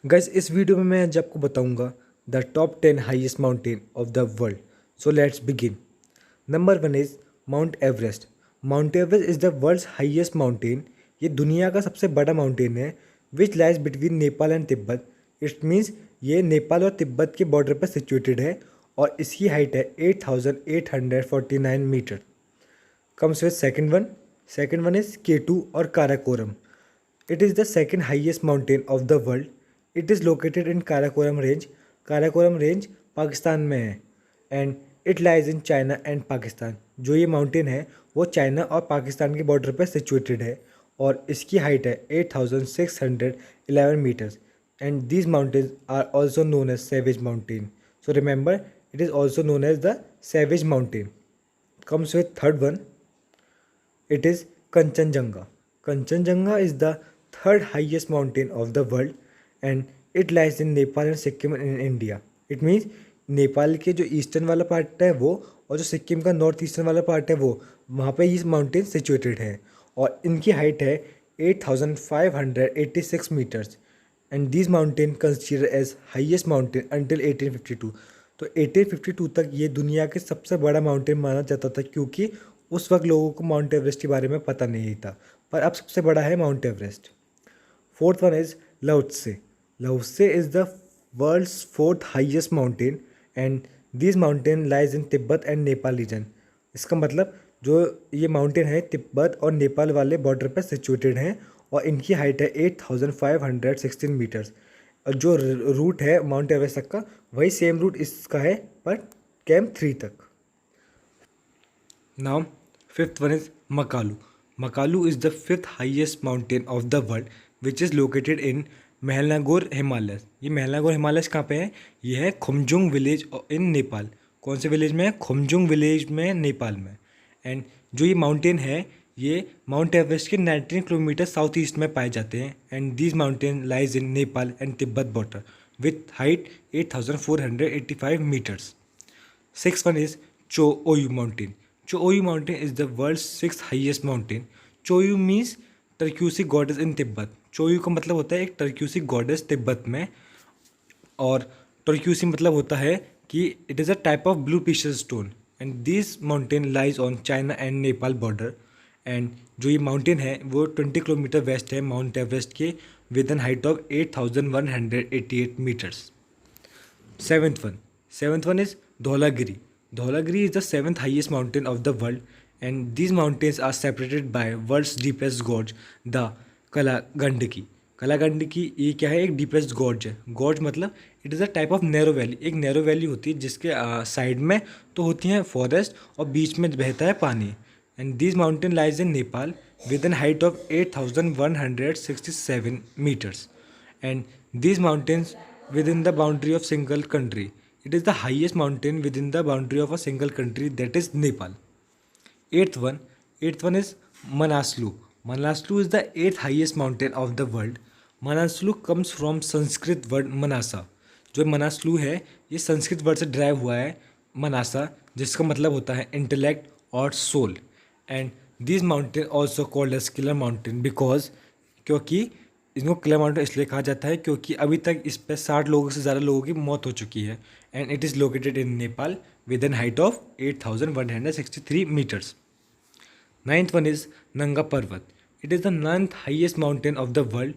Guys इस video में मैं आज आपको बताऊंगा the top 10 highest mountain of the world. So let's begin. Number 1 is mount Everest. Mount Everest is the world's highest mountain. ये दुनिया का सबसे बड़ा माउंटेन है which lies between Nepal and Tibet. It means ये नेपाल और तिब्बत के बॉर्डर पर सिचुएटेड है और इसकी हाइट है 8,849 metre. Comes with second one is K2 और Karakoram. It is the second highest mountain of the world. It is located in Karakoram Range. Karakoram Range Pakistan में है and it lies in China and Pakistan. जो ये माउंटेन है वो China और पाकिस्तान के बॉर्डर पर सिचुएटेड है और इसकी हाइट है 8,611 metres and these mountains are also known as Savage Mountain. So remember it is also known as the Savage Mountain. Comes with third one. It is Kanchenjunga. Kanchenjunga is the third highest mountain of the world and it lies in Nepal and Sikkim in India. It means Nepal के जो eastern वाला part है वो और जो सिक्किम का north eastern वाला part है वो वहाँ पे ये माउंटेन सिचुएटेड है और इनकी हाइट है 8,586 metres and this mountain consider as highest mountain until 1852। तो 1852 तक ये दुनिया के सबसे बड़ा माउंटेन माना जाता था क्योंकि उस वक्त लोगों को माउंट एवरेस्ट के बारे में पता नहीं था, पर अब सबसे बड़ा है mount Everest. Fourth one is Lhotse. Lhotse is the world's fourth highest mountain and this mountain lies in Tibet and Nepal region. इसका मतलब जो ये माउंटेन है तिब्बत और नेपाल वाले बॉर्डर पर सिचुएटेड हैं और इनकी हाइट है 8,516 मीटर्स और जो रूट है माउंट एवरेस्ट तक का वही सेम रूट इसका है पर कैंप 3 तक। Now fifth one is Makalu. Makalu is the fifth highest mountain of the world which is located in Mahalangur Himalaya. ये मेहलनागोर हिमालय कहाँ पे है? ये है खुमजुंग विलेज इन नेपाल। कौन से विलेज में है? खुमजुंग विलेज में नेपाल में। एंड जो ये माउंटेन है ये माउंट एवरेस्ट के 19 किलोमीटर साउथ ईस्ट में पाए जाते हैं and this mountain lies in Nepal and Tibet border with height 8,485 metres. Six one is Cho Oyu mountain. Cho Oyu mountain is the world six highest mountain. Cho Oyu means turquoise goddess in Tibet. Cho Oyu का मतलब होता है एक टर्क्यूसी गॉडेस तिब्बत में और टर्क्यूसी मतलब होता है कि it is a type of blue special stone and this mountain lies on China and Nepal border and जो ये माउंटेन है वो 20 किलोमीटर वेस्ट है माउंट एवरेस्ट के with an height of 8,188 metres. Seventh one is Dhaulagiri. Dhaulagiri is the seventh highest mountain of the world and these mountains are separated by world's deepest gorge, the Kalagandaki. Kalagandaki ये क्या है? एक deepest gorge है। gorge मतलब it is a type of narrow valley. एक narrow valley होती है जिसके साइड में तो होती हैं फॉरेस्ट और बीच में बहता है पानी and this mountain lies in Nepal with an height of 8,167 metres and this mountains within the boundary of single country. It is the highest mountain within the boundary of a single country, that is Nepal. Eighth one is Manaslu. Manaslu is the eighth highest mountain of the world. Manaslu comes from Sanskrit word Manasa. जो Manaslu है ये Sanskrit word से drive हुआ है Manasa, जिसका मतलब होता है इंटेलेक्ट और soul and this mountain also called as killer mountain because क्योंकि इसको किलर माउंटेन इसलिए कहा जाता है क्योंकि अभी तक इस पर 60 लोगों से ज़्यादा लोगों की मौत हो चुकी है and it is located in Nepal with an height of 8,163 metres. Ninth one is Nanga Parbat. It is the 9th highest mountain of the world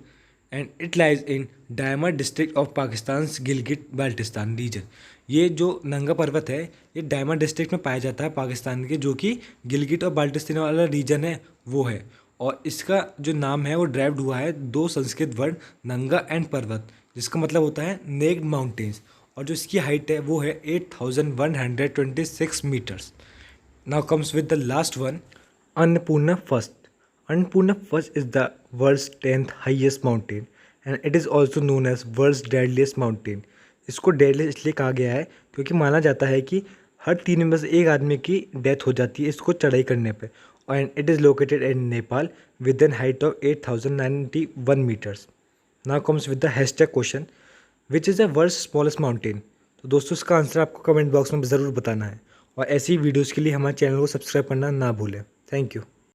and it lies in Diamer district of Pakistan Gilgit Baltistan region. ये जो नंगा पर्वत है ये डायमा डिस्ट्रिक्ट में पाया जाता है पाकिस्तान के, जो कि गिलगिट और बाल्टिस्तान वाला रीजन है वो है और इसका जो नाम है वो ड्राइव्ड हुआ है दो संस्कृत वर्ड नंगा एंड पर्वत, जिसका मतलब होता है नेक्ड माउंटेन्स और जो इसकी हाइट है वो है 8,126 metres. Now comes with the last one Annapurna first. Annapurna first is the world's 10th highest mountain and it is also known as world's deadliest mountain. इसको डेडलीस्ट इसलिए कहा गया है क्योंकि माना जाता है कि हर 3 में से एक आदमी की डेथ हो जाती है इसको चढ़ाई करने पे and it is located in Nepal with an height of 8,091 meters. Now comes with the hashtag question, which is the world's smallest mountain? तो दोस्तों इसका आंसर आपको कमेंट बॉक्स में ज़रूर बताना है और ऐसी वीडियोज़ के लिए हमारे चैनल को सब्सक्राइब करना ना भूलें। Thank you.